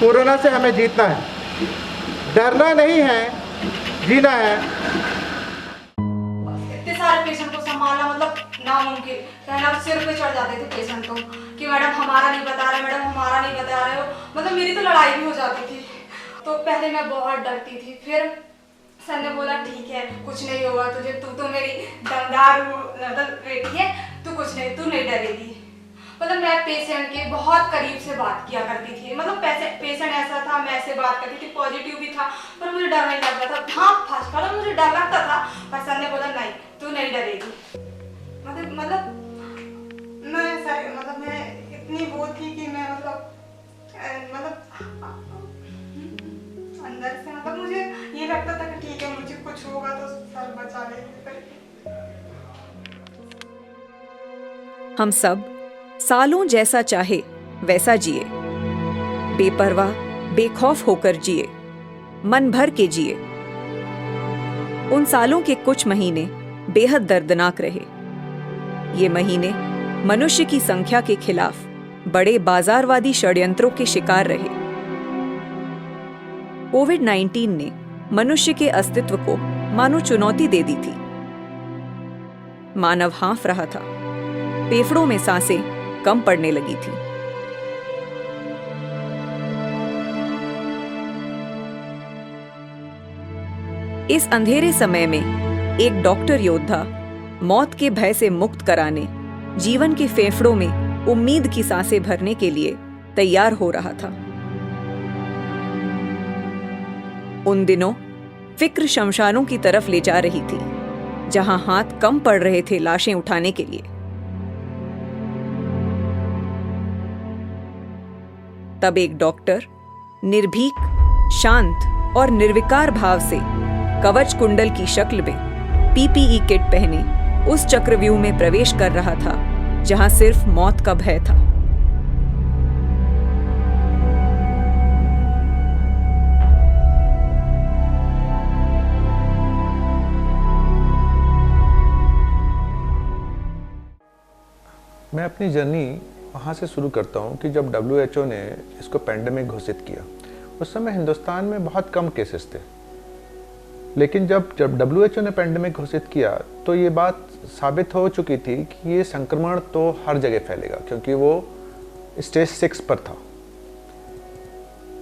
Corona से हमें जीतना है, डरना नहीं है, जीना है। इतने सारे पेशेंट को संभालना मतलब नामुमकिन, कहना सिर पे चढ़ जाते थे पेशेंट तो कि मैडम हमारा नहीं बता रहे, मैडम हमारा नहीं बता रहे हो। मतलब मेरी तो लड़ाई भी हो जाती थी। तो पहले मैं बहुत डरती थी, फिर सर ने बोला ठीक है कुछ नहीं होगा तुझे, तू तो मेरी दमदार मतलब बेटी है, तू कुछ नहीं, तू नहीं डरेगी। मतलब मैं पेशेंट के बहुत करीब से बात किया करती थी। मतलब पेशेंट ऐसा था, मैं ऐसे बात करती थी, पॉजिटिव भी था पर मुझे डर नहीं लगता था। हाँ फर्स्ट वाला मुझे डर लगता था, पर सर ने बोला नहीं तू नहीं डरेगी। मतलब मैं इतनी वो थी कि मैं मतलब अंदर से मतलब मुझे ये लगता था कि ठीक है मुझे कुछ होगा तो सर बचा लेंगे। हम सब सालों जैसा चाहे वैसा जिए, बेपरवाह बेखौफ होकर जिए, मन भर के जिए। उन सालों के कुछ महीने बेहद दर्दनाक रहे। ये महीने मनुष्य की संख्या के खिलाफ बड़े बाजारवादी षड्यंत्रों के शिकार रहे। कोविड-19 ने मनुष्य के अस्तित्व को मानो चुनौती दे दी थी। मानव हाँफ रहा था, फेफड़ों में सांसें कम पड़ने लगी थी। इस अंधेरे समय में एक डॉक्टर योद्धा मौत के भय से मुक्त कराने, जीवन के फेफड़ों में उम्मीद की सांसें भरने के लिए तैयार हो रहा था। उन दिनों फिक्र शमशानों की तरफ ले जा रही थी, जहां हाथ कम पड़ रहे थे लाशें उठाने के लिए। तब एक डॉक्टर निर्भीक, शांत और निर्विकार भाव से कवच कुंडल की शक्ल में पीपीई किट पहने उस चक्रव्यूह में प्रवेश कर रहा था जहां सिर्फ मौत का भय था। मैं अपनी जर्नी वहाँ से शुरू करता हूँ कि जब WHO ने इसको पैंडेमिक घोषित किया, उस समय हिंदुस्तान में बहुत कम केसेस थे। लेकिन जब WHO ने पैंडेमिक घोषित किया तो ये बात साबित हो चुकी थी कि ये संक्रमण तो हर जगह फैलेगा, क्योंकि वो स्टेज 6 पर था।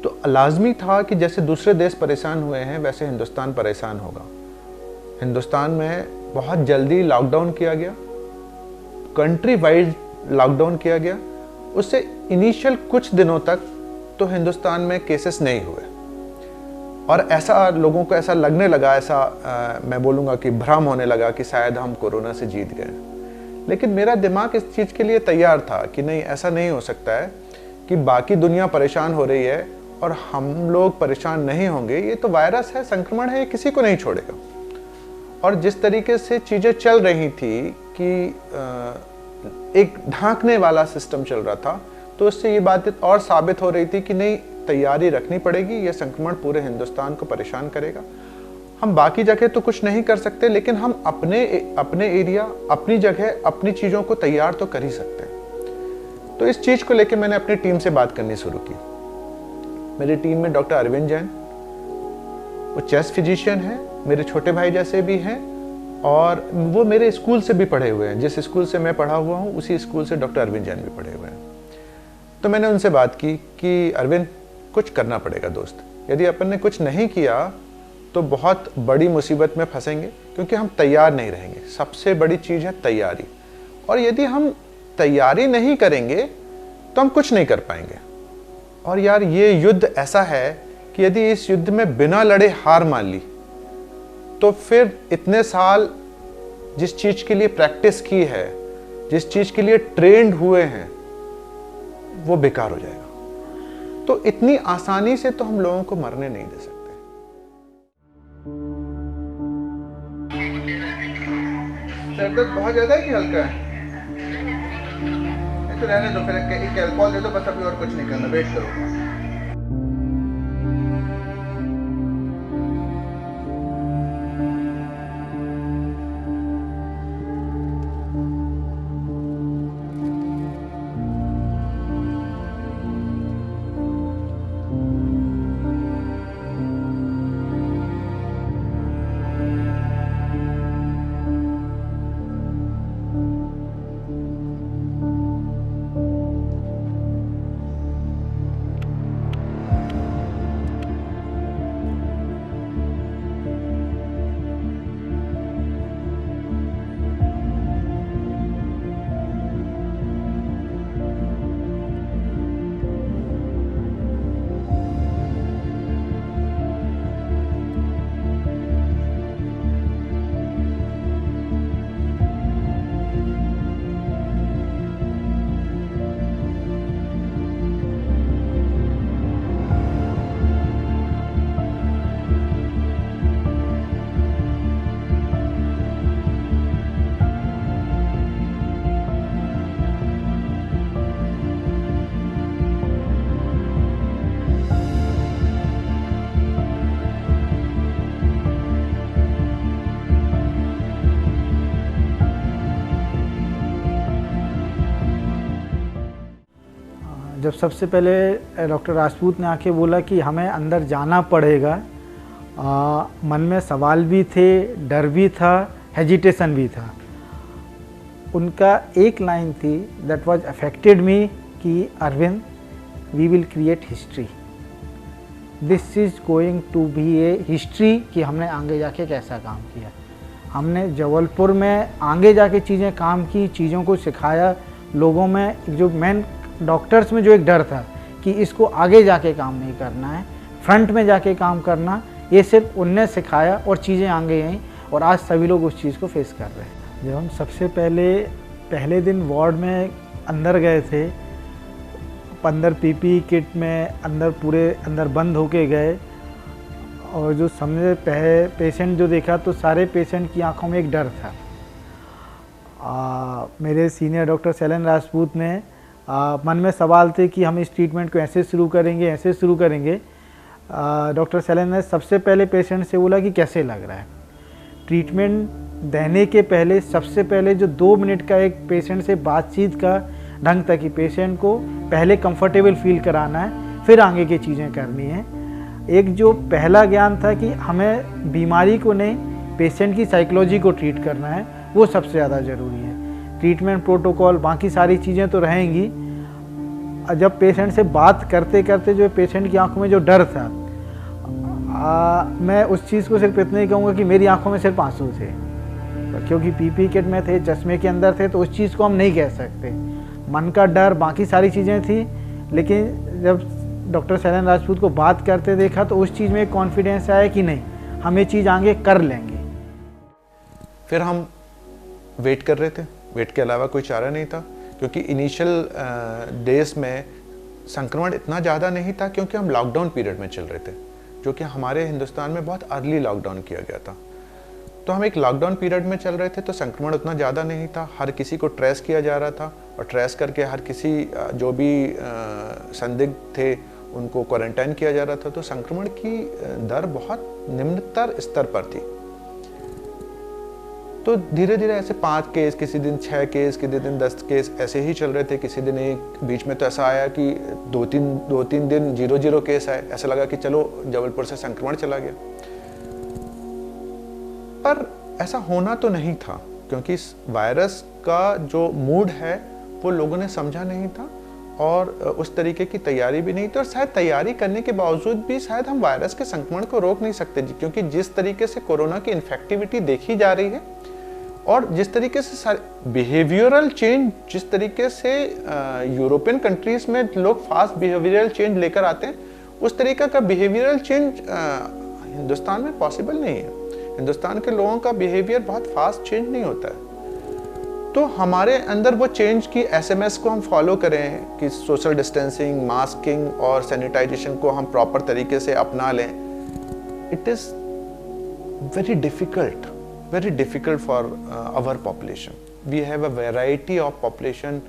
तो लाजमी था कि जैसे दूसरे देश परेशान हुए हैं वैसे हिंदुस्तान परेशान होगा। हिंदुस्तान में बहुत जल्दी लॉकडाउन किया गया, कंट्री वाइड लॉकडाउन किया गया। उससे इनिशियल कुछ दिनों तक तो हिंदुस्तान में केसेस नहीं हुए और ऐसा लोगों को ऐसा लगने लगा, मैं बोलूँगा कि भ्रम होने लगा कि शायद हम कोरोना से जीत गए। लेकिन मेरा दिमाग इस चीज़ के लिए तैयार था कि नहीं, ऐसा नहीं हो सकता है कि बाकी दुनिया परेशान हो रही है और हम लोग परेशान नहीं होंगे। ये तो वायरस है, संक्रमण है, ये किसी को नहीं छोड़ेगा। और जिस तरीके से चीज़ें चल रही थी कि एक ढांकने वाला सिस्टम चल रहा था, तो उससे ये बात और साबित हो रही थी कि नहीं, तैयारी रखनी पड़ेगी, ये संक्रमण पूरे हिंदुस्तान को परेशान करेगा। हम बाकी जगह तो कुछ नहीं कर सकते, लेकिन हम अपने एरिया, अपनी जगह, अपनी चीज़ों को तैयार तो कर ही सकते हैं। तो इस चीज़ को लेकर मैंने अपनी टीम से बात करनी शुरू की। मेरी टीम में डॉक्टर अरविंद जैन, वो चेस्ट फिजिशियन हैं, मेरे छोटे भाई जैसे भी हैं, और वो मेरे स्कूल से भी पढ़े हुए हैं। जिस स्कूल से मैं पढ़ा हुआ हूँ उसी स्कूल से डॉक्टर अरविंद जैन भी पढ़े हुए हैं। तो मैंने उनसे बात की कि अरविंद, कुछ करना पड़ेगा दोस्त। यदि अपन ने कुछ नहीं किया तो बहुत बड़ी मुसीबत में फंसेंगे, क्योंकि हम तैयार नहीं रहेंगे। सबसे बड़ी चीज़ है तैयारी, और यदि हम तैयारी नहीं करेंगे तो हम कुछ नहीं कर पाएंगे। और यार, ये युद्ध ऐसा है कि यदि इस युद्ध में बिना लड़े हार मान ली तो फिर इतने साल जिस चीज़ के लिए प्रैक्टिस की है, जिस चीज़ के लिए ट्रेंड हुए हैं, वो बेकार हो जाएगा। तो इतनी आसानी से तो हम लोगों को मरने नहीं दे सकते। सर दर्द बहुत ज़्यादा है कि हल्का है? तो रहने दो, फिर एक अल्कोहल दे दो, बस अभी और कुछ नहीं करना, वेट करो। जब सबसे पहले डॉक्टर राजपूत ने आके बोला कि हमें अंदर जाना पड़ेगा, मन में सवाल भी थे, डर भी था, हेजिटेशन भी था। उनका एक लाइन थी दैट वाज अफेक्टेड मी कि Arvind, we will create history, this is going to be a history कि हमने आगे जाके कैसा काम किया। हमने जबलपुर में आगे जाके चीज़ें काम की, चीज़ों को सिखाया। लोगों में जो मेन डॉक्टर्स में जो एक डर था कि इसको आगे जाके काम नहीं करना है, फ्रंट में जाके काम करना, ये सिर्फ उनने सिखाया और चीज़ें आगे आई और आज सभी लोग उस चीज़ को फेस कर रहे हैं। जब हम सबसे पहले दिन वार्ड में अंदर गए थे, अंदर पीपी किट में अंदर बंद होके गए और जो समझे पेशेंट जो देखा तो सारे पेशेंट की आंखों में एक डर था। मेरे सीनियर डॉक्टर शैलेंद्र राजपूत ने मन में सवाल थे कि हम इस ट्रीटमेंट को ऐसे शुरू करेंगे। डॉक्टर शैलेंद्र ने सबसे पहले पेशेंट से बोला कि कैसे लग रहा है। ट्रीटमेंट देने के पहले सबसे पहले जो 2 मिनट का एक पेशेंट से बातचीत का ढंग था कि पेशेंट को पहले कंफर्टेबल फील कराना है, फिर आगे की चीज़ें करनी है। एक जो पहला ज्ञान था कि हमें बीमारी को नहीं, पेशेंट की साइकोलॉजी को ट्रीट करना है, वो सबसे ज़्यादा ज़रूरी है। ट्रीटमेंट प्रोटोकॉल बाकी सारी चीज़ें तो रहेंगी। जब पेशेंट से बात करते करते जो पेशेंट की आंखों में जो डर था, मैं उस चीज़ को सिर्फ इतना ही कहूँगा कि मेरी आंखों में सिर्फ आंसू थे, क्योंकि पीपी किट में थे, चश्मे के अंदर थे, तो उस चीज़ को हम नहीं कह सकते। मन का डर, बाकी सारी चीज़ें थी, लेकिन जब डॉक्टर शैलेंद्र राजपूत को बात करते देखा तो उस चीज़ में एक कॉन्फिडेंस आया कि नहीं, हम ये चीज़ आगे कर लेंगे। फिर हम वेट कर रहे थे, वेट के अलावा कोई चारा नहीं था, क्योंकि इनिशियल डेज में संक्रमण इतना ज़्यादा नहीं था, क्योंकि हम लॉकडाउन पीरियड में चल रहे थे, जो कि हमारे हिंदुस्तान में बहुत अर्ली लॉकडाउन किया गया था। तो हम एक लॉकडाउन पीरियड में चल रहे थे, तो संक्रमण उतना ज़्यादा नहीं था। हर किसी को ट्रेस किया जा रहा था और ट्रेस करके हर किसी जो भी संदिग्ध थे उनको क्वारंटाइन किया जा रहा था। तो संक्रमण की दर बहुत निम्नतर स्तर पर थी। तो धीरे धीरे ऐसे 5 केस, किसी दिन 6 केस, किसी दिन 10 केस ऐसे ही चल रहे थे। किसी दिन एक बीच में तो ऐसा आया कि 2-3 दिन 0 केस आए। ऐसा लगा कि चलो जबलपुर से संक्रमण चला गया, पर ऐसा होना तो नहीं था, क्योंकि इस वायरस का जो मूड है वो लोगों ने समझा नहीं था और उस तरीके की तैयारी भी नहीं थी। और शायद तैयारी करने के बावजूद भी शायद हम वायरस के संक्रमण को रोक नहीं सकते, क्योंकि जिस तरीके से कोरोना की इन्फेक्टिविटी देखी जा रही है और जिस तरीके से बिहेवियरल चेंज, जिस तरीके से यूरोपियन कंट्रीज में लोग फास्ट बिहेवियरल चेंज लेकर आते हैं, उस तरीके का बिहेवियरल चेंज हिंदुस्तान में पॉसिबल नहीं है। हिंदुस्तान के लोगों का बिहेवियर बहुत फास्ट चेंज नहीं होता है। तो हमारे अंदर वो चेंज की SMS को हम फॉलो करें कि सोशल डिस्टेंसिंग, मास्किंग और सैनिटाइजेशन को हम प्रॉपर तरीके से अपना लें। It is very difficult for our population. We have a variety of population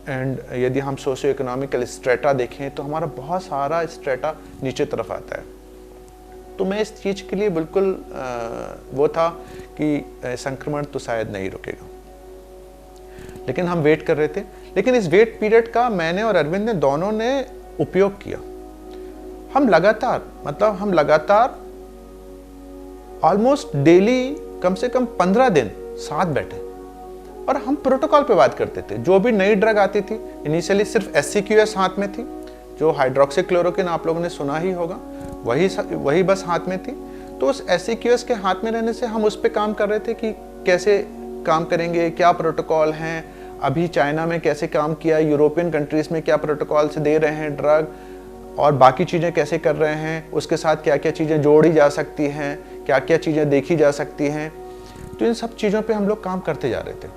and यदि हम सोशियो इकोनॉमिकल स्ट्रेटा देखें तो हमारा बहुत सारा स्ट्रेटा नीचे तरफ आता है। तो मैं इस चीज़ के लिए बिल्कुल वो था कि संक्रमण तो शायद नहीं रुकेगा, लेकिन हम वेट कर रहे थे। लेकिन इस वेट पीरियड का मैंने और अरविंद ने दोनों ने उपयोग किया। हम लगातार ऑलमोस्ट डेली कम से कम 15 दिन साथ बैठे और हम प्रोटोकॉल पे बात करते थे। जो भी नई ड्रग आती थी, इनिशियली सिर्फ SCQS हाथ में थी, जो हाइड्रोक्सीक्लोरोक्विन आप लोगों ने सुना ही होगा, वही बस हाथ में थी। तो उस SCQS के हाथ में रहने से हम उस पर काम कर रहे थे कि कैसे काम करेंगे, क्या प्रोटोकॉल हैं, अभी चाइना में कैसे काम किया, यूरोपियन कंट्रीज में क्या प्रोटोकॉल से दे रहे हैं ड्रग और बाकी चीज़ें कैसे कर रहे हैं, उसके साथ क्या क्या चीज़ें जोड़ी जा सकती हैं, क्या क्या चीज़ें देखी जा सकती हैं। तो इन सब चीज़ों पे हम लोग काम करते जा रहे थे।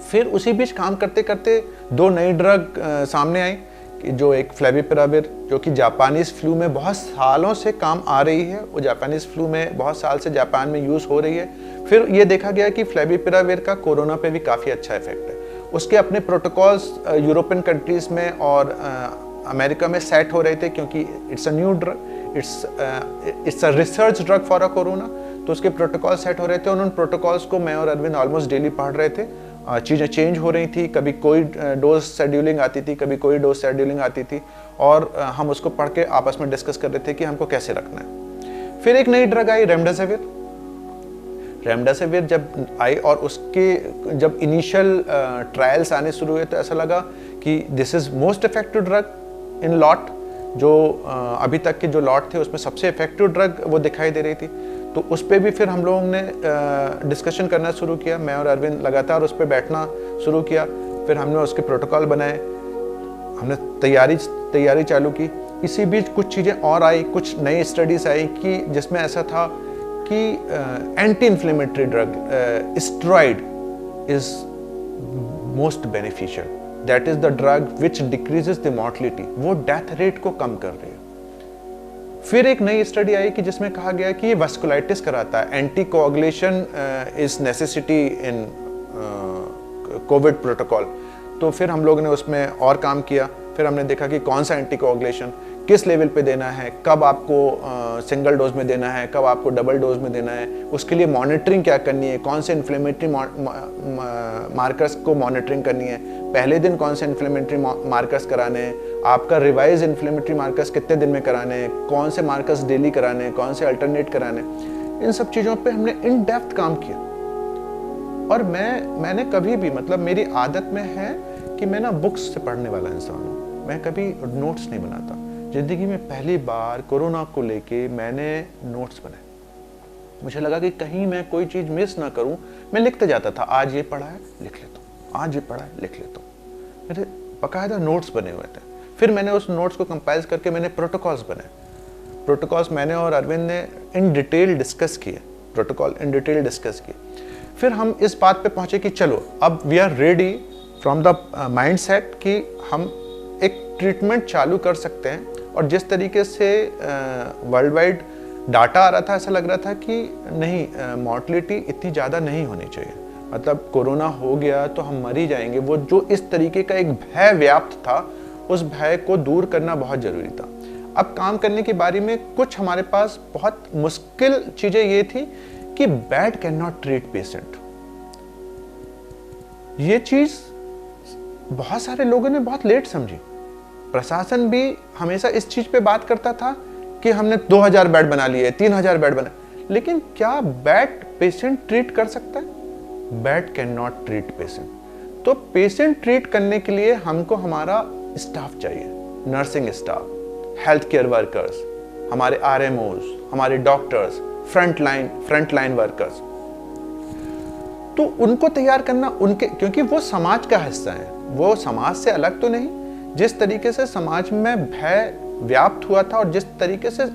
फिर उसी बीच काम करते करते 2 नई ड्रग सामने आई, जो एक फ्लेविपिराविर, जो कि जापानीज फ्लू में बहुत सालों से काम आ रही है, वो जापानीज फ्लू में बहुत साल से जापान में यूज़ हो रही है। फिर ये देखा गया कि फ्लेविपिराविर का कोरोना पे भी काफ़ी अच्छा इफेक्ट है। उसके अपने प्रोटोकॉल्स यूरोपियन कंट्रीज़ में और अमेरिका में सेट हो रहे थे, क्योंकि it's a new drug, it's a research drug for a corona. तो उसके प्रोटोकॉल सेट हो रहे थे। उन प्रोटोकॉल्स को मैं और अरविंद ऑलमोस्ट डेली पढ़ रहे थे चीज़ें चेंज हो रही थी, कभी कोई डोज शेड्यूलिंग आती थी, कभी कोई डोज शेड्यूलिंग आती थी, और हम उसको पढ़ के आपस में डिस्कस कर रहे थे कि हमको कैसे रखना है। फिर एक नई ड्रग आई रेमडेसिविर। रेमडेसिविर जब आई और उसके जब इनिशियल ट्रायल्स आने शुरू हुए तो ऐसा लगा कि this is most effective drug in lot. जो अभी तक के जो लॉट थे उसमें सबसे इफेक्टिव ड्रग वो दिखाई दे रही थी। तो उस पर भी फिर हम लोगों ने डिस्कशन करना शुरू किया, मैं और अरविंद लगातार उस पर बैठना शुरू किया। फिर हमने उसके प्रोटोकॉल बनाए, हमने तैयारी चालू की। इसी बीच कुछ चीज़ें और आई, कुछ नई स्टडीज़ आई कि जिसमें ऐसा था कि anti inflammatory drug steroid is most beneficial, that is the drug which decreases the mortality, वो डेथ रेट को कम कर रही है। फिर एक नई स्टडी आई कि जिसमें कहा गया कि ये वास्कुलाइटिस कराता है, anticoagulation is necessity in covid protocol. तो फिर हम लोगों ने उसमें और काम किया। फिर हमने देखा कि कौन सा एंटी कोअगुलेशन किस लेवल पे देना है, कब आपको सिंगल डोज में देना है, कब आपको डबल डोज में देना है, उसके लिए मॉनिटरिंग क्या करनी है, कौन से इन्फ्लेमेटरी मार्कर्स को मॉनिटरिंग करनी है, पहले दिन कौन से इन्फ्लेमेटरी मार्कर्स कराने हैं, आपका रिवाइज इन्फ्लेमेटरी मार्कर्स कितने दिन में कराने हैं, कौन से मार्कर्स डेली कराने हैं, कौन से अल्टरनेट कराने हैं। इन सब चीज़ों पे हमने इन डेप्थ काम किया। और मैंने कभी भी, मतलब मेरी आदत में है कि मैं ना बुक्स से पढ़ने वाला इंसान हूँ, मैं कभी नोट्स नहीं बनाता। ज़िंदगी में पहली बार कोरोना को लेके मैंने नोट्स बनाए। मुझे लगा कि कहीं मैं कोई चीज़ मिस ना करूं। मैं लिखते जाता था, आज ये पढ़ा है लिख लेता हूँ, आज ये पढ़ा है लिख लेता हूँ। मेरे बाकायदा नोट्स बने हुए थे। फिर मैंने उस नोट्स को कंपाइल करके मैंने प्रोटोकॉल्स बनाए। प्रोटोकॉल्स मैंने और अरविंद ने इन डिटेल डिस्कस किए, प्रोटोकॉल इन डिटेल डिस्कस किए। फिर हम इस बात पे पहुँचे कि चलो अब we are ready from the mindset कि हम एक ट्रीटमेंट चालू कर सकते हैं। और जिस तरीके से वर्ल्ड वाइड डाटा आ रहा था, ऐसा लग रहा था कि नहीं, मॉर्टलिटी इतनी ज़्यादा नहीं होनी चाहिए, मतलब कोरोना हो गया तो हम मर ही जाएंगे। वो जो इस तरीके का एक भय व्याप्त था, उस भय को दूर करना बहुत ज़रूरी था। अब काम करने की बारी में कुछ हमारे पास बहुत मुश्किल चीज़ें ये थी कि bad can not treat patient. ये चीज़ बहुत सारे लोगों ने बहुत लेट समझी। प्रशासन भी हमेशा इस चीज पे बात करता था कि हमने 2000 बेड बना लिए, 3000 बेड बना, लेकिन क्या बेड पेशेंट ट्रीट कर सकता है? Bed can not treat patient. तो पेशेंट ट्रीट करने के लिए हमको हमारा स्टाफ चाहिए, nursing staff, health care workers, हमारे RMOs, हमारे डॉक्टर्स, फ्रंटलाइन वर्कर्स। तो उनको तैयार करना, उनके, क्योंकि वो समाज का हिस्सा है, वो समाज से अलग तो नहीं। जिस तरीके से समाज में भय व्याप्त हुआ था और जिस तरीके से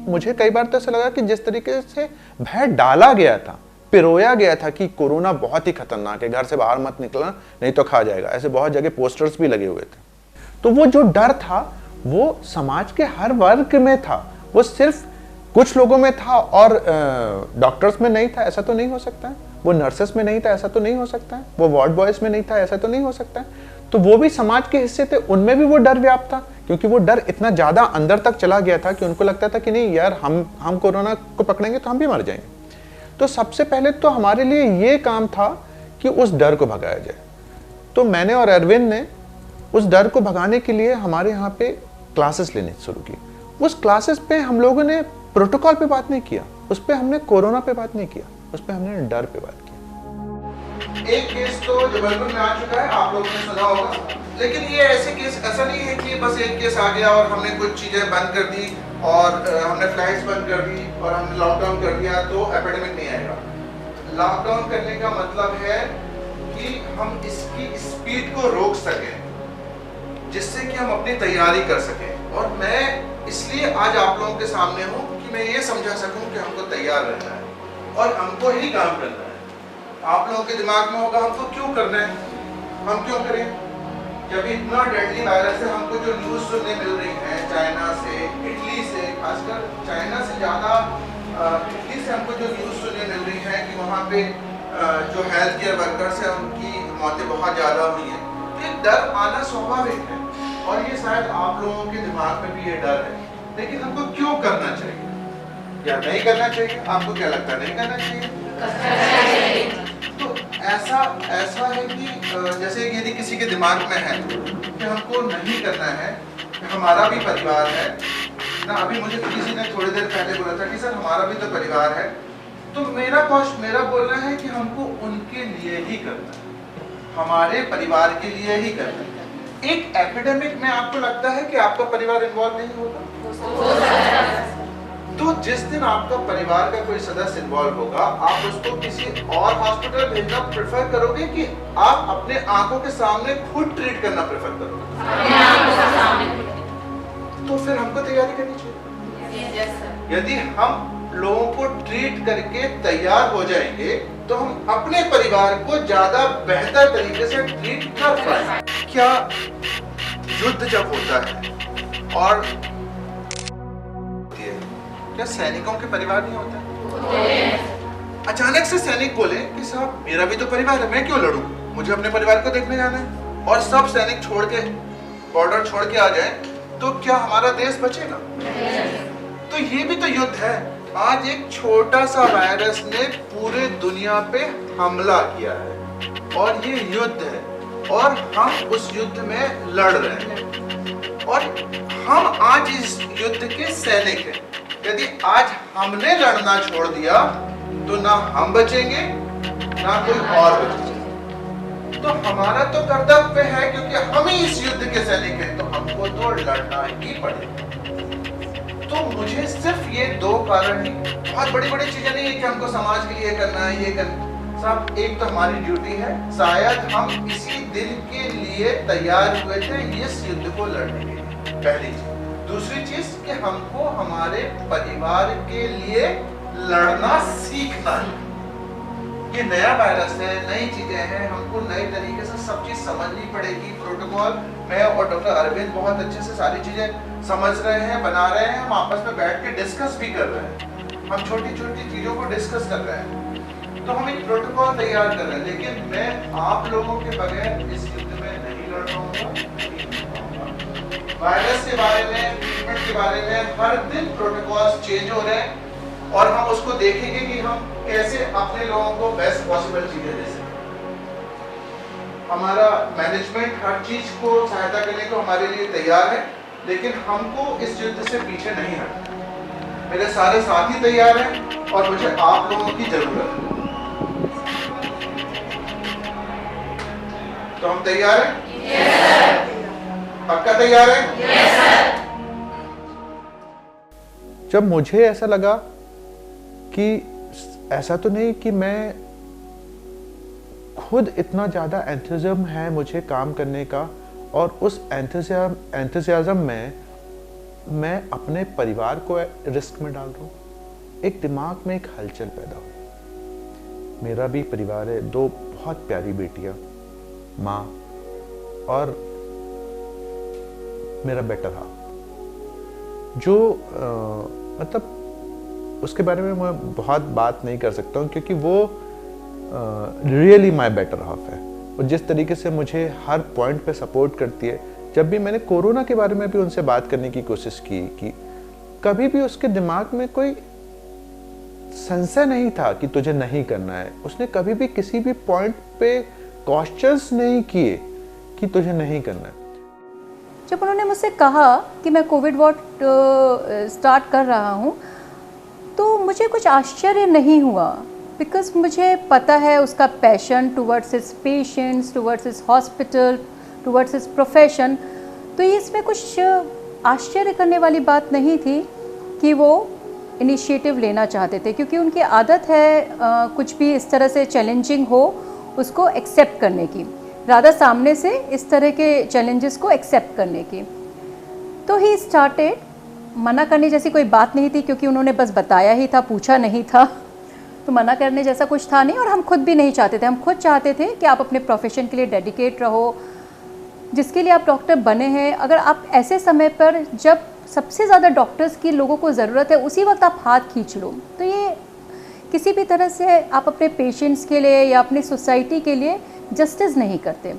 मुझे कई बार तो ऐसा लगा कि जिस तरीके से भय डाला गया था, पिरोया गया था कि कोरोना बहुत ही खतरनाक है, घर से बाहर मत निकलना नहीं तो खा जाएगा, ऐसे बहुत जगह पोस्टर्स भी लगे हुए थे। तो वो जो डर था वो समाज के हर वर्ग में था, वो सिर्फ कुछ लोगों में था और डॉक्टर्स में नहीं था, ऐसा तो नहीं हो सकता है। वो नर्सेस में नहीं था, ऐसा तो नहीं हो सकता है। वो वार्ड बॉयज में नहीं था, ऐसा तो नहीं हो सकता है। तो वो भी समाज के हिस्से थे, उनमें भी वो डर व्याप्त था, क्योंकि वो डर इतना ज्यादा अंदर तक चला गया था कि उनको लगता था कि नहीं यार, हम कोरोना को पकड़ेंगे तो हम भी मर जाएंगे। तो सबसे पहले तो हमारे लिए ये काम था कि उस डर को भगाया जाए। तो मैंने और अरविंद ने उस डर को भगाने के लिए हमारे यहाँ पे क्लासेस लेने शुरू की। उस क्लासेस पे हम लोगों ने प्रोटोकॉल पे बात नहीं किया, उस पे हमने कोरोना पे बात नहीं किया, उस पे हमने डर पे बात किया। एक केस तो जबलपुर में आ चुका है, आप लोगों ने सुना होगा, लेकिन ये ऐसा नहीं है कि बस एक केस आ गया और हमने कुछ चीजें बंद कर दी और हमने फ्लाइट्स बंद कर दी और हमने लॉकडाउन कर दिया तो एपिडेमिक नहीं आएगा। लॉकडाउन करने का मतलब है कि हम इसकी स्पीड को रोक सकें, जिससे कि हम अपनी तैयारी कर सकें। और मैं इसलिए आज आप लोगों के सामने हूँ कि मैं ये समझा सकूँ कि हमको तैयार रहना है और हमको ही काम करना है। आप लोगों के दिमाग में होगा हमको क्यों करना है, हम क्यों करें, जब इतना डेडली वायरस है। हमको जो न्यूज़ सुनने मिल रही है चाइना से, इटली से, खासकर चाइना से ज़्यादा इटली से हमको जो न्यूज़ सुनने मिल रही है कि वहाँ पे जो हेल्थ केयर वर्कर्स हैं उनकी मौतें बहुत ज़्यादा हुई हैं। तो ये डर आना स्वाभाविक है और ये शायद आप लोगों के दिमाग में भी ये डर है, लेकिन हमको क्यों करना चाहिए या नहीं करना चाहिए? आपको क्या लगता है, नहीं करना चाहिए? तो ऐसा है कि जैसे यदि किसी के दिमाग में है कि हमको नहीं करना है, हमारा भी परिवार है ना, अभी मुझे किसी ने थोड़ी देर पहले बोला था कि सर हमारा भी तो परिवार है, तो मेरा बोलना है कि हमको उनके लिए ही करना है, हमारे परिवार के लिए ही करना है। एक एपिडेमिक में आपको लगता है कि आपका परिवार इन्वॉल्व नहीं होगा? तो जिस दिन आपका परिवार का कोई सदस्य इन्वॉल्व होगा, आप उसको किसी और हॉस्पिटल भेजना प्रेफर करोगे कि आप अपने आंखों के सामने खुद ट्रीट करना प्रेफर करोगे? तो फिर हमको तैयारी करनी चाहिए। यदि हम लोगों को ट्रीट करके तैयार हो जाएंगे तो हम अपने परिवार को ज्यादा बेहतर तरीके से ट्रीट कर पाएंगे। क्या युद्ध जब होता है और क्या सैनिकों के परिवार नहीं होता? अचानक से सैनिक बोले कि साहब मेरा भी तो परिवार है, मैं क्यों लड़ूं, मुझे अपने परिवार को देखने जाना है, और सब सैनिक छोड़ के बॉर्डर छोड़ के आ जाए, तो क्या हमारा देश बचेगा? तो ये भी तो युद्ध है। आज एक छोटा सा वायरस ने पूरे दुनिया पे हमला किया है और ये युद्ध है और हम उस युद्ध में लड़ रहे हैं और हम आज इस युद्ध के सैनिक हैं। यदि आज हमने लड़ना छोड़ दिया तो ना हम बचेंगे ना कोई और बचेगा। तो हमारा तो कर्तव्य है, क्योंकि हम ही इस युद्ध के सैनिक हैं, तो हमको तो लड़ना ही पड़ेगा। तो मुझे सिर्फ ये दो कारण ही, बहुत बड़ी बड़ी चीजें नहीं है कि हमको समाज के लिए करना है, ये करना। साहब एक तो हमारी ड्यूटी है, शायद हम इसी दिन के लिए तैयार हुए थे इस युद्ध को लड़ने के लिए, पहली चीज। दूसरी चीज कि हमको हमारे परिवार के लिए लड़ना सीखना है। ये नया वायरस है, नई चीजें हैं, हमको नए तरीके से सब चीज समझनी पड़ेगी। प्रोटोकॉल मैं और डॉक्टर अरविंद बहुत अच्छे से सारी चीजें समझ रहे हैं, बना रहे हैं, हम आपस में बैठ के डिस्कस भी कर रहे हैं, हम छोटी छोटी चीजों को डिस्कस कर रहे हैं, तो हम एक प्रोटोकॉल तैयार कर रहे हैं। लेकिन मैं आप लोगों के बगैर इस युद्ध में नहीं लड़ पाऊंगा। वायरस के बारे में, ट्रीटमेंट के बारे में हर दिन प्रोटोकॉल्स चेंज हो रहे हैं और हम उसको देखेंगे कि हम कैसे अपने लोगों को बेस्ट पॉसिबल चीजें दे सकते। हमारा मैनेजमेंट हर चीज को सहायता करने को हमारे लिए तैयार है, लेकिन हमको इस युद्ध से पीछे नहीं हटना। मेरे सारे साथी तैयार हैं और मुझे आप लोगों की जरूरत है। तो हम तैयार हैं? yes, पक्का तैयार है? yes, जब मुझे ऐसा लगा कि ऐसा तो नहीं कि मैं खुद इतना ज़्यादा एंथुसिज्म है मुझे काम करने का, और उस एंथुसियाज्म में मैं अपने परिवार को रिस्क में डाल रहा हूँ। एक दिमाग में एक हलचल पैदा हो। मेरा भी परिवार है, दो बहुत प्यारी बेटियाँ, माँ और मेरा बेटर हाफ, जो मतलब उसके बारे में मैं बहुत बात नहीं कर सकता हूँ, क्योंकि वो रियली माय बेटर हाफ है। और जिस तरीके से मुझे हर पॉइंट पे सपोर्ट करती है। जब भी मैंने कोरोना के बारे में भी उनसे बात करने की कोशिश की कि कभी भी उसके दिमाग में कोई संशय नहीं था कि तुझे नहीं करना है। उसने कभी भी किसी भी पॉइंट पे क्वेश्चंस नहीं किए कि तुझे नहीं करना है। जब उन्होंने मुझसे कहा कि मैं कोविड वार्ड स्टार्ट कर रहा हूँ, तो मुझे कुछ आश्चर्य नहीं हुआ, बिकॉज मुझे पता है उसका passion towards his patients, towards his hospital, towards his profession. तो ये इसमें कुछ आश्चर्य करने वाली बात नहीं थी कि वो इनिशिएटिव लेना चाहते थे, क्योंकि उनकी आदत है कुछ भी इस तरह से चैलेंजिंग हो उसको एक्सेप्ट करने की, ज़्यादा सामने से इस तरह के चैलेंजेस को एक्सेप्ट करने की। तो ही स्टार्टेड, मना करने जैसी कोई बात नहीं थी, क्योंकि उन्होंने बस बताया ही था, पूछा नहीं था, तो मना करने जैसा कुछ था नहीं। और हम खुद भी नहीं चाहते थे, हम खुद चाहते थे कि आप अपने प्रोफेशन के लिए डेडिकेट रहो, जिसके लिए आप डॉक्टर बने हैं। अगर आप ऐसे समय पर जब सबसे ज़्यादा डॉक्टर्स की लोगों को ज़रूरत है, उसी वक्त आप हाथ खींच लो, तो ये किसी भी तरह से आप अपने पेशेंट्स के लिए या अपनी सोसाइटी के लिए जस्टिस नहीं करते।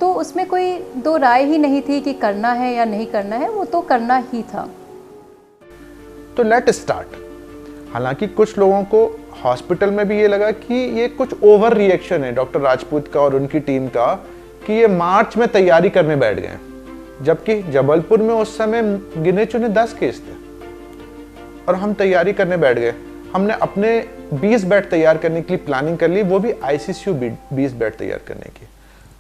तो उसमें कोई दो राय ही नहीं थी कि करना है या नहीं करना है, वो तो करना ही था। तो लेट स्टार्ट। हालांकि कुछ लोगों को हॉस्पिटल में भी ये लगा कि ये कुछ ओवर रिएक्शन है डॉक्टर राजपूत का और उनकी टीम का, कि ये मार्च में तैयारी करने बैठ गए, जबकि जबलपुर में उस समय गिने चुने 10 केस थे और हम तैयारी करने बैठ गए। हमने अपने 20 बेड तैयार करने के लिए प्लानिंग कर ली, वो भी आईसीसीयू 20 बेड तैयार करने की।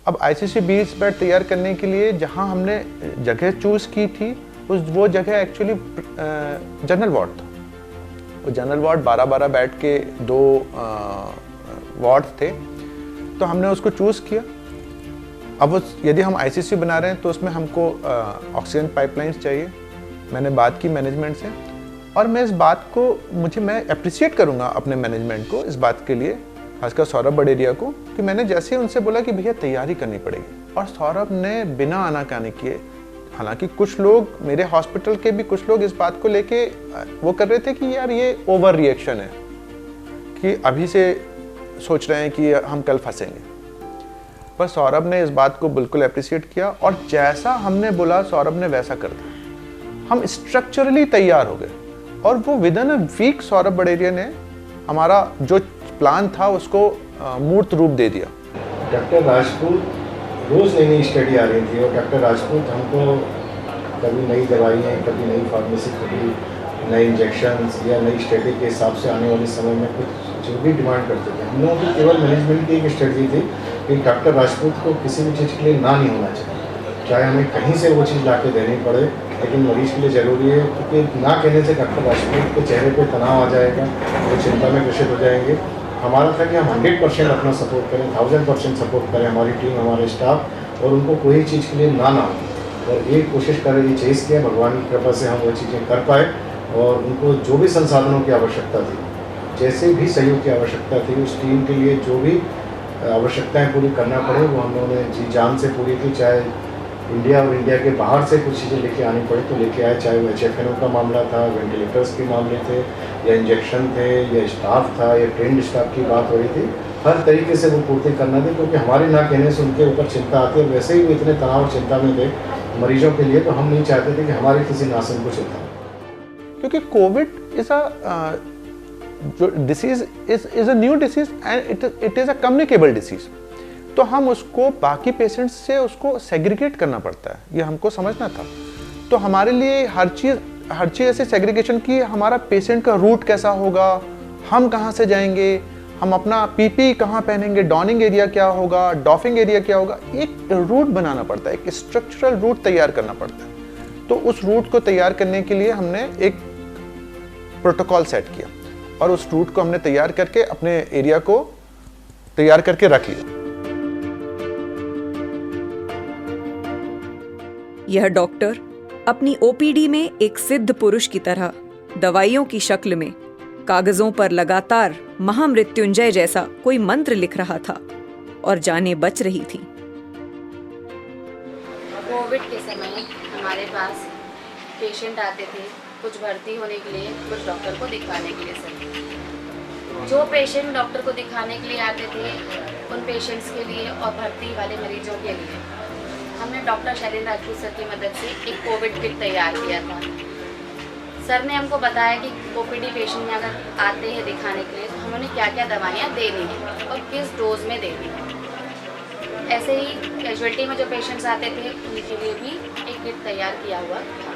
अब आईसीसीयू 20 बेड तैयार करने के लिए जहां हमने जगह चूज की थी, वो जगह एक्चुअली जनरल वार्ड था। वो जनरल वार्ड 12-12 बेड के 2 वार्ड थे, तो हमने उसको चूज किया। अब यदि हम आईसीसीयू बना रहे हैं तो उसमें हमको ऑक्सीजन पाइपलाइंस चाहिए। मैंने बात की मैनेजमेंट से, और मैं इस बात को मैं अप्रिशिएट करूंगा अपने मैनेजमेंट को इस बात के लिए, खासकर सौरभ बड़ेरिया को, कि मैंने जैसे ही उनसे बोला कि भैया तैयारी करनी पड़ेगी, और सौरभ ने बिना आनाकानी किए, हालांकि कुछ लोग मेरे हॉस्पिटल के भी कुछ लोग इस बात को लेके वो कर रहे थे कि यार ये ओवर रिएक्शन है, कि अभी से सोच रहे हैं कि हम कल फंसेंगे, पर सौरभ ने इस बात को बिल्कुल अप्रिशिएट किया, और जैसा हमने बोला सौरभ ने वैसा कर दिया। हम स्ट्रक्चरली तैयार हो गए, और वो within a week Saurabh Baderia ने हमारा जो प्लान था उसको मूर्त रूप दे दिया। डॉक्टर राजपूत रोज़ नई नई स्टडी आ रही थी, और डॉक्टर राजपूत हमको कभी नई दवाइयाँ, कभी नई फार्मेसी, कभी नए इंजेक्शंस या नई स्टडी के हिसाब से आने वाले समय में कुछ जो भी डिमांड करते थे। हम लोगों की केवल मैनेजमेंट की एक स्ट्रेटजी थी कि डॉक्टर राजपूत को किसी भी चीज़ के लिए ना नहीं होना चाहिए, चाहे हमें कहीं से वो चीज़ ला के देनी पड़े, लेकिन मरीज के लिए ज़रूरी है, क्योंकि ना कहने से डॉक्टर राजपूत के चेहरे पे तनाव आ जाएगा, वो चिंता में ग्रसित हो जाएंगे। हमारा था कि हम 100% अपना सपोर्ट करें, 1000% सपोर्ट करें, हमारी टीम, हमारे स्टाफ, और उनको कोई चीज़ के लिए ना हो, और एक कोशिश करें, ये चेज़ किया, भगवान की कृपा से हम वो चीज़ें कर पाए, और उनको जो भी संसाधनों की आवश्यकता थी, जैसे भी सहयोग की आवश्यकता थी, उस टीम के लिए जो भी आवश्यकताएं पूरी करना पड़े वो हम लोगों ने जी जान से पूरी की। चाहे इंडिया और इंडिया के बाहर से कुछ चीज़ें लेके आनी पड़ी तो लेके आए, चाहे वो HFNO का मामला था, वेंटिलेटर्स के मामले थे, या इंजेक्शन थे, या स्टाफ था, या ट्रेंड स्टाफ की बात हो रही थी, हर तरीके से वो पूर्ति करना थी, क्योंकि हमारे ना कहने से उनके ऊपर चिंता आती है। वैसे ही वो इतने तनाव और चिंता में थे मरीजों के लिए, तो हम नहीं चाहते थे कि हमारे किसी नासन को चिंता हो, क्योंकि कोविड इज जो disease is a new disease and it is a communicable disease, तो हम उसको बाकी पेशेंट्स से उसको सेग्रीगेट करना पड़ता है, ये हमको समझना था। तो हमारे लिए हर चीज़ ऐसे सेग्रीगेशन की, हमारा पेशेंट का रूट कैसा होगा, हम कहाँ से जाएंगे, हम अपना पीपी कहाँ पहनेंगे, डॉनिंग एरिया क्या होगा, डॉफिंग एरिया क्या होगा, एक रूट बनाना पड़ता है, एक स्ट्रक्चरल रूट तैयार करना पड़ता है। तो उस रूट को तैयार करने के लिए हमने एक प्रोटोकॉल सेट किया, और उस रूट को हमने तैयार करके अपने एरिया को तैयार करके रख लिया। यह डॉक्टर अपनी ओपीडी में एक सिद्ध पुरुष की तरह दवाइयों की शक्ल में कागजों पर लगातार महामृत्युंजय जैसा कोई मंत्र लिख रहा था, और जानें बच रही थी। कोविड के समय हमारे पास पेशेंट आते थे, कुछ भर्ती होने के लिए, कुछ डॉक्टर को दिखाने के लिए। सर, जो पेशेंट डॉक्टर को दिखाने के लिए आते थे, उन पेशेंट्स के लिए और भर्ती वाले मरीजों के लिए हमने डॉक्टर शैलेंद्र राजपूत सर की मदद से एक कोविड किट तैयार किया था। सर ने हमको बताया कि ओपीडी पेशेंट में अगर आते हैं दिखाने के लिए तो हमें क्या क्या दवाइयाँ देनी है और किस डोज में देनी है। ऐसे ही कैजुअल्टी में जो पेशेंट्स आते थे उनके लिए भी एक किट तैयार किया हुआ था।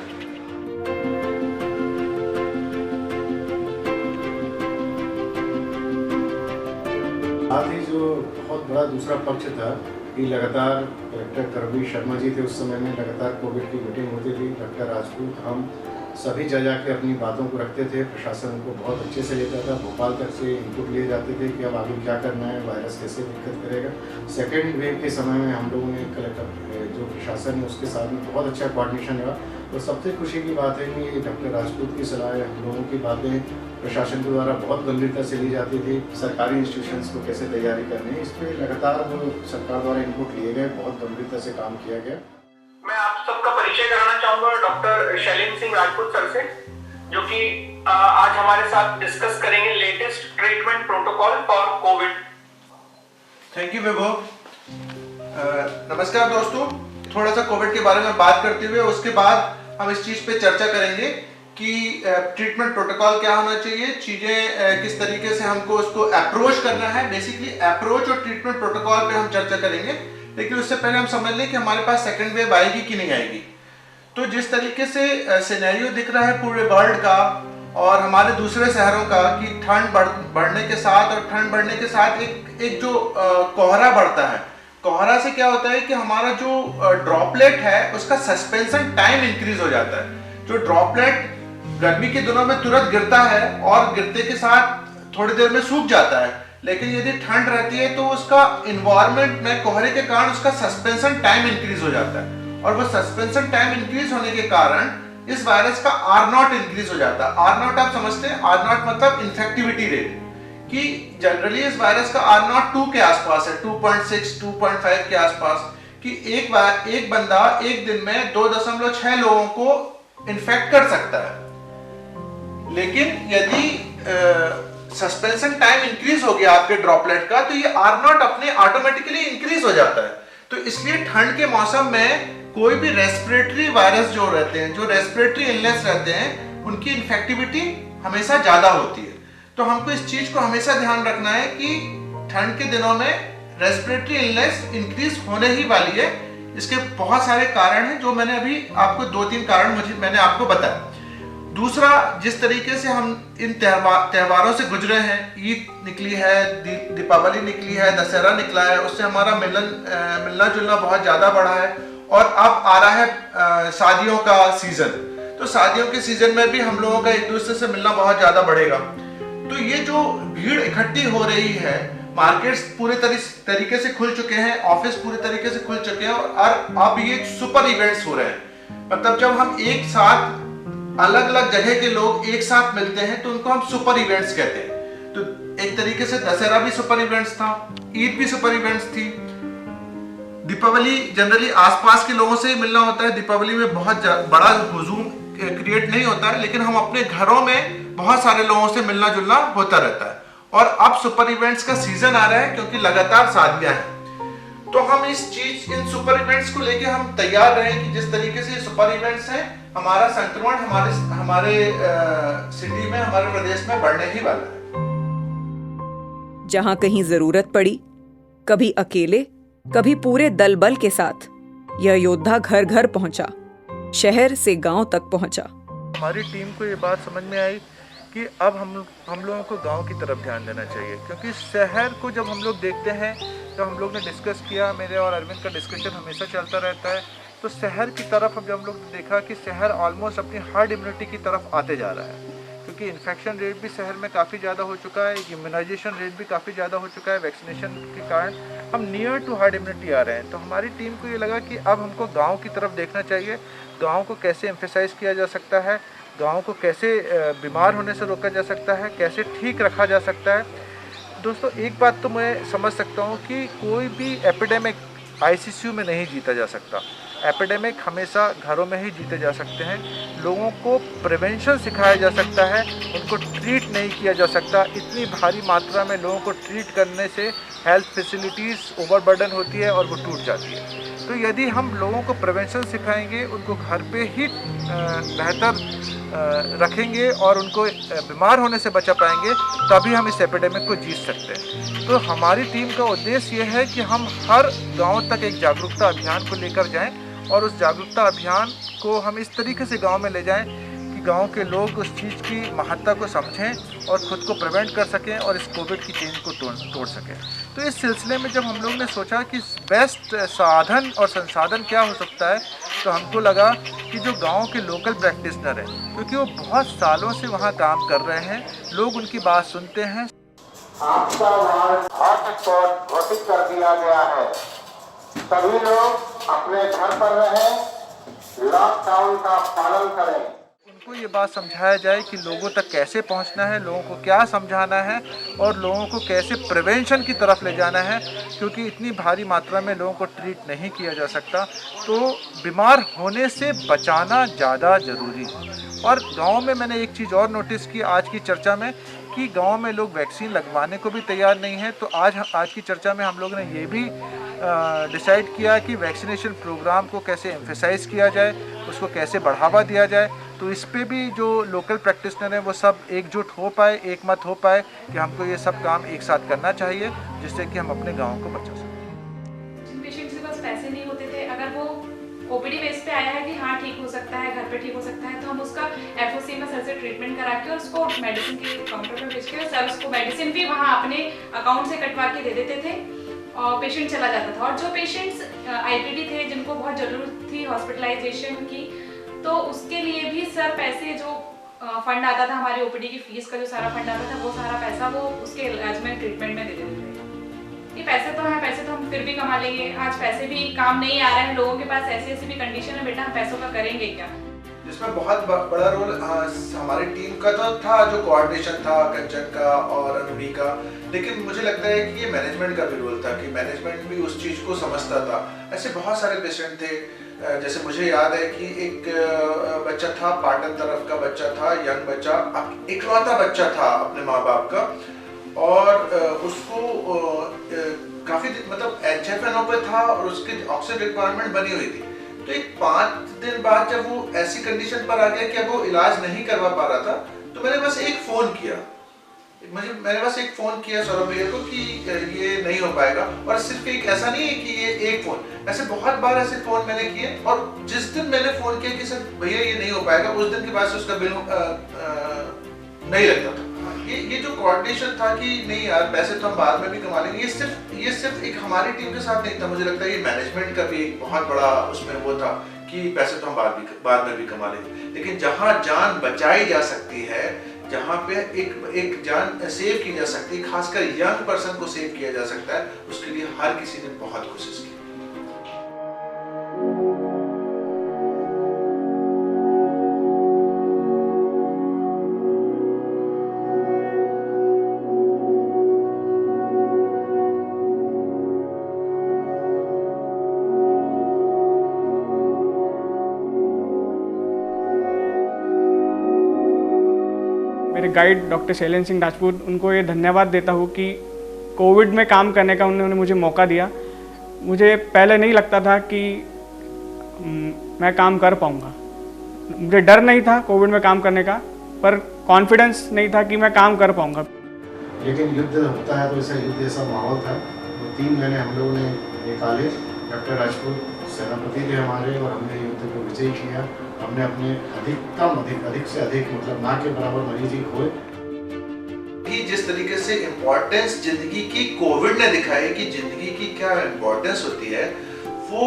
साथ ही जो बहुत बड़ा दूसरा पक्ष था कि लगातार डॉक्टर करबीर शर्मा जी थे, उस समय में लगातार कोविड की मीटिंग होती थी। डॉक्टर राजपूत हम सभी जा के अपनी बातों को रखते थे, प्रशासन उनको बहुत अच्छे से लेता था। भोपाल तक से इनपुट लिए जाते थे कि अब आगे क्या करना है, वायरस कैसे दिक्कत करेगा। सेकेंड वेव के समय में हम लोगों ने कलेक्टर जो प्रशासन है उसके साथ में बहुत अच्छा कोऑर्डिनेशन रहा। तो सबसे खुशी की बात है कि डॉक्टर राजपूत की सलाह, हम लोगों की बातें प्रशासन के द्वारा बहुत गंभीरता से ली जाती थी। सरकारी इंस्टीट्यूशंस को कैसे तैयारी करनी है, इस पर लगातार वो सरकार द्वारा इनपुट लिए गए, बहुत गंभीरता से काम किया गया। मैं आप सबका परिचय कराना चाहूंगा डॉक्टर शैलेंद्र सिंह राजपूत सर से, जो कि आज हमारे साथ डिस्कस करेंगे latest treatment protocol for Covid. Thank you विभव। नमस्कार दोस्तों, थोड़ा सा कोविड के बारे में बात करते हुए उसके बाद हम इस चीज पे चर्चा करेंगे कि ट्रीटमेंट प्रोटोकॉल क्या होना चाहिए, चीज़ें किस तरीके से हमको उसको अप्रोच करना है। बेसिकली अप्रोच और ट्रीटमेंट प्रोटोकॉल पे हम चर्चा करेंगे, लेकिन उससे पहले हम समझ लें कि हमारे पास सेकेंड वेव आएगी कि नहीं आएगी। तो जिस तरीके से सिनेरियो दिख रहा है पूरे वर्ल्ड का और हमारे दूसरे शहरों का कि ठंड बढ़ने के साथ एक जो कोहरा बढ़ता है, कोहरा से क्या होता है कि हमारा जो ड्रॉपलेट है उसका सस्पेंशन टाइम इंक्रीज हो जाता है। जो ड्रॉपलेट गर्मी के दिनों में तुरंत गिरता है और गिरते के साथ थोड़ी देर में सूख जाता है, लेकिन यदि ठंड रहती है तो उसका इन्वायरमेंट में कोहरे के कारण उसका सस्पेंशन टाइम इंक्रीज हो जाता है, और वो सस्पेंशन टाइम इंक्रीज होने के कारण इस वायरस का R0 इंक्रीज हो जाता है। R0 आप समझते हैं, R0 मतलब इन्फेक्टिविटी रेट, कि जनरली इस वायरस का R0 2 के आसपास है, 2.6 2.5 के आसपास, कि एक बंदा एक दिन में 2.6 लोगों को इन्फेक्ट कर सकता है। लेकिन यदि सस्पेंशन टाइम इंक्रीज हो गया आपके ड्रॉपलेट का, तो ये R0 अपने ऑटोमेटिकली इंक्रीज हो जाता है। तो इसलिए ठंड के मौसम में कोई भी रेस्पिरेटरी वायरस जो रहते हैं, जो रेस्पिरेटरी इलनेस रहते हैं, उनकी इन्फेक्टिविटी हमेशा ज्यादा होती है। तो हमको इस चीज को हमेशा ध्यान रखना है कि ठंड के दिनों में रेस्पिरेटरी इलनेस इंक्रीज होने ही वाली है। इसके बहुत सारे कारण हैं, जो मैंने अभी आपको 2-3 कारण मैंने आपको बताया। दूसरा, जिस तरीके से हम इन त्योहारों से गुजरे हैं, ईद निकली है, दीपावली निकली है, दशहरा निकला है, उससे हमारा मिलना जुलना बहुत ज़्यादा बढ़ा है। और अब आ रहा है शादियों का सीज़न, तो शादियों के सीज़न में भी हम लोगों का एक दूसरे से मिलना बहुत ज़्यादा बढ़ेगा। तो ये जो भीड़ इकट्ठी हो रही है, मार्केट्स पूरे तरीके से खुल चुके हैं, ऑफिस पूरे तरीके से खुल चुके हैं, और अब ये सुपर इवेंट्स हो रहे हैं। मतलब जब हम एक साथ अलग अलग जगह के लोग एक साथ मिलते हैं तो उनको हम सुपर इवेंट्स कहते हैं। तो एक तरीके से दशहरा भी सुपर इवेंट्स था, ईद भी सुपर इवेंट्स थी। दीपावली जनरली आसपास के लोगों से ही मिलना होता है, दीपावली में बहुत बड़ा हुजूम क्रिएट नहीं होता है, लेकिन हम अपने घरों में बहुत सारे लोगों से मिलना जुलना होता रहता है। और अब सुपर इवेंट्स का सीजन आ रहा है, क्योंकि लगातार शादियां हैं। तो हम इन सुपर इवेंट्स को लेके हम तैयार रहें कि जिस तरीके से ये सुपर इवेंट्स हैं, हमारा संक्रमण हमारे सिटी में, हमारे प्रदेश में बढ़ने ही वाला है। जहां कहीं जरूरत पड़ी, कभी अकेले, कभी पूरे दल बल के साथ, यह योद्धा घर घर पहुंचा, शहर से गांव तक पहुंचा। हमारी टीम को ये बात समझ में आई कि अब हम लोगों को गांव की तरफ ध्यान देना चाहिए, क्योंकि शहर को जब हम लोग देखते हैं, जब हम लोग ने डिस्कस किया, मेरे और अरविंद का डिस्कशन हमेशा चलता रहता है, तो शहर की तरफ जब हम लोग ने देखा कि शहर ऑलमोस्ट अपनी हर्ड इम्यूनिटी की तरफ आते जा रहा है, क्योंकि इन्फेक्शन रेट भी शहर में काफ़ी ज़्यादा हो चुका है, इम्यूनाइजेशन रेट भी काफ़ी ज़्यादा हो चुका है, वैक्सीनेशन के कारण हम नियर टू हर्ड इम्यूनिटी आ रहे हैं। तो हमारी टीम को ये लगा कि अब हमको गाँव की तरफ देखना चाहिए, गाँव को कैसे एम्फेसाइज किया जा सकता है, गाँव को कैसे बीमार होने से रोका जा सकता है, कैसे ठीक रखा जा सकता है। दोस्तों, एक बात तो मैं समझ सकता हूँ कि कोई भी एपिडेमिक ICU में नहीं जीता जा सकता। एपिडेमिक हमेशा घरों में ही जीते जा सकते हैं। लोगों को प्रिवेंशन सिखाया जा सकता है, उनको ट्रीट नहीं किया जा सकता। इतनी भारी मात्रा में लोगों को ट्रीट करने से हेल्थ फैसिलिटीज़ ओवरबर्डन होती है और वो टूट जाती है। तो यदि हम लोगों को प्रिवेंशन सिखाएंगे, उनको घर पे ही बेहतर रखेंगे और उनको बीमार होने से बचा पाएंगे, तभी हम इस एपिडेमिक को जीत सकते हैं। तो हमारी टीम का उद्देश्य ये है कि हम हर गांव तक एक जागरूकता अभियान को लेकर जाएं, और उस जागरूकता अभियान को हम इस तरीके से गांव में ले जाएं कि गांव के लोग उस चीज़ की महत्ता को समझें और ख़ुद को प्रिवेंट कर सकें और इस कोविड की चेन को तोड़ सकें। तो इस सिलसिले में जब हम लोग ने सोचा कि बेस्ट साधन और संसाधन क्या हो सकता है, तो हमको लगा कि जो गांव के लोकल प्रैक्टिशनर हैं, क्योंकि वो बहुत सालों से वहाँ काम कर रहे हैं, लोग उनकी बात सुनते हैं। आपका वार्ड हॉटस्पॉट घोषित कर दिया गया है। सभी लोग अपने घर पर रहें, लॉकडाउन का पालन करें। उनको ये बात समझाया जाए कि लोगों तक कैसे पहुंचना है, लोगों को क्या समझाना है और लोगों को कैसे प्रिवेंशन की तरफ ले जाना है, क्योंकि इतनी भारी मात्रा में लोगों को ट्रीट नहीं किया जा सकता। तो बीमार होने से बचाना ज़्यादा ज़रूरी है। और गांव में मैंने एक चीज़ और नोटिस की आज की चर्चा में, कि गांव में लोग वैक्सीन लगवाने को भी तैयार नहीं है। तो आज की चर्चा में हम लोग ने ये भी डिसाइड किया कि वैक्सीनेशन प्रोग्राम को कैसे एम्फेसाइज किया जाए, उसको कैसे बढ़ावा दिया जाए। तो इस पे भी जो लोकल प्रैक्टिशनर हैं वो सब एकजुट हो पाए, एक मत हो पाए कि हमको ये सब काम एक साथ करना चाहिए, जिससे कि हम अपने गाँव को बचा सकें। जिन पेशेंट्स के पास पैसे नहीं होते थे, अगर वो ओपीडी बेस पे आया है कि हाँ ठीक हो सकता है, घर पे ठीक हो सकता है, तो हम उसका एफओसी में सर से ट्रीटमेंट करा के और उसको मेडिसिन के काउंटर पे भेज के सर उसको मेडिसिन भी वहाँ अपने अकाउंट से कटवा के दे देते थे और पेशेंट चला जाता था। और जो पेशेंट्स आईपीडी थे जिनको बहुत ज़रूरत थी हॉस्पिटलाइजेशन की, तो उसके लिए भी सर पैसे जो फंड आता था हमारी ओपीडी की फीस का जो सारा फंड आता था वो सारा पैसा वो उसके इलाज में ट्रीटमेंट में दे देते थे। ये पैसे तो हैं, पैसे तो हम फिर भी कमा लेंगे, आज पैसे भी काम नहीं आ रहे हैं लोगों के पास, ऐसी ऐसी भी कंडीशन है, बेटा हम पैसों का करेंगे क्या। जिसमें बहुत बड़ा रोल हमारी टीम का तो था, जो कोऑर्डिनेशन था कंचन का और अनुवी का, लेकिन मुझे लगता है कि ये मैनेजमेंट का भी रोल था कि मैनेजमेंट भी उस चीज़ को समझता था। ऐसे बहुत सारे पेशेंट थे, जैसे मुझे याद है कि एक बच्चा था, पाटन तरफ का बच्चा था, यंग बच्चा, इकलौता बच्चा था अपने माँ बाप का, और उसको काफ़ी मतलब HFNO पे था और उसकी ऑक्सीजन रिक्वायरमेंट बनी हुई थी। तो एक 5 दिन बाद जब वो ऐसी कंडीशन पर आ गया कि अब वो इलाज नहीं करवा पा रहा था, तो मैंने बस एक फ़ोन किया सौरभ भैया को कि ये नहीं हो पाएगा। और सिर्फ एक ऐसा नहीं है कि ये एक फ़ोन, ऐसे बहुत बार ऐसे फ़ोन मैंने किए, और जिस दिन मैंने फ़ोन किया कि सर भैया ये नहीं हो पाएगा, उस दिन के बाद से उसका बिल नहीं लगता था। ये जो कोऑर्डिनेशन था कि नहीं यार पैसे तो हम बाद में भी कमा लेंगे, ये सिर्फ एक हमारी टीम के साथ नहीं था, मुझे लगता है ये मैनेजमेंट का भी एक बहुत बड़ा उसमें वो था कि पैसे तो हम बाद में भी कमा लेंगे। लेकिन जहाँ जान बचाई जा सकती है, जहाँ पे एक जान सेव की जा सकती है, खासकर यंग पर्सन को सेव किया जा सकता है, उसके लिए हर किसी ने बहुत कोशिश की। मेरे गाइड डॉक्टर शैलेंद्र सिंह राजपूत, उनको ये धन्यवाद देता हूँ कि कोविड में काम करने का उन्होंने मुझे मौका दिया। मुझे पहले नहीं लगता था कि मैं काम कर पाऊँगा, मुझे डर नहीं था कोविड में काम करने का, पर कॉन्फिडेंस नहीं था कि मैं काम कर पाऊँगा। लेकिन युद्ध होता है तो ऐसा युद्ध जैसा माहौल था। वो 3 महीने हम लोगों ने निकाले, डॉक्टर राजपूत सेनापति थे हमारे, और हमने युद्ध को विजयी किया। हमने अपने अधिक से अधिक मतलब ना के बराबर मरीज ही खोए। जिस तरीके से इम्पोर्टेंस जिंदगी की कोविड ने दिखाई कि जिंदगी की क्या इम्पोर्टेंस होती है, वो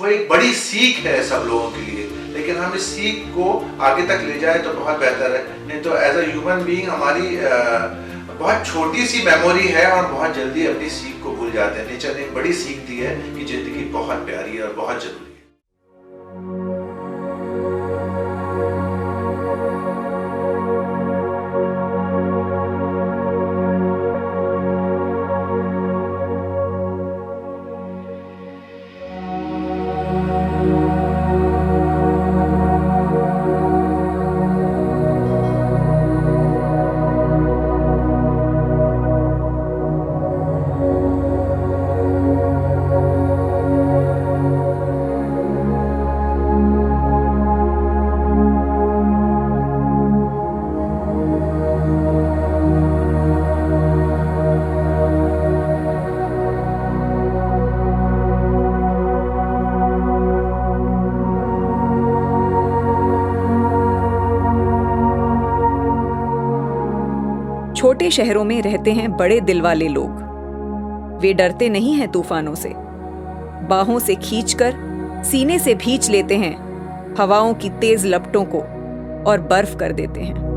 एक बड़ी सीख है सब लोगों के लिए। लेकिन हम इस सीख को आगे तक ले जाए तो बहुत बेहतर है, नहीं तो एज अ ह्यूमन बीइंग हमारी बहुत छोटी सी मेमोरी है और बहुत जल्दी अपनी सीख को भूल जाते हैं। नेचर ने एक बड़ी सीख दी है कि जिंदगी बहुत प्यारी है और बहुत जरूरी है। छोटे शहरों में रहते हैं बड़े दिल वाले लोग। वे डरते नहीं हैं तूफानों से, बाहों से खींचकर सीने से भींच लेते हैं हवाओं की तेज लपटों को और बर्फ कर देते हैं।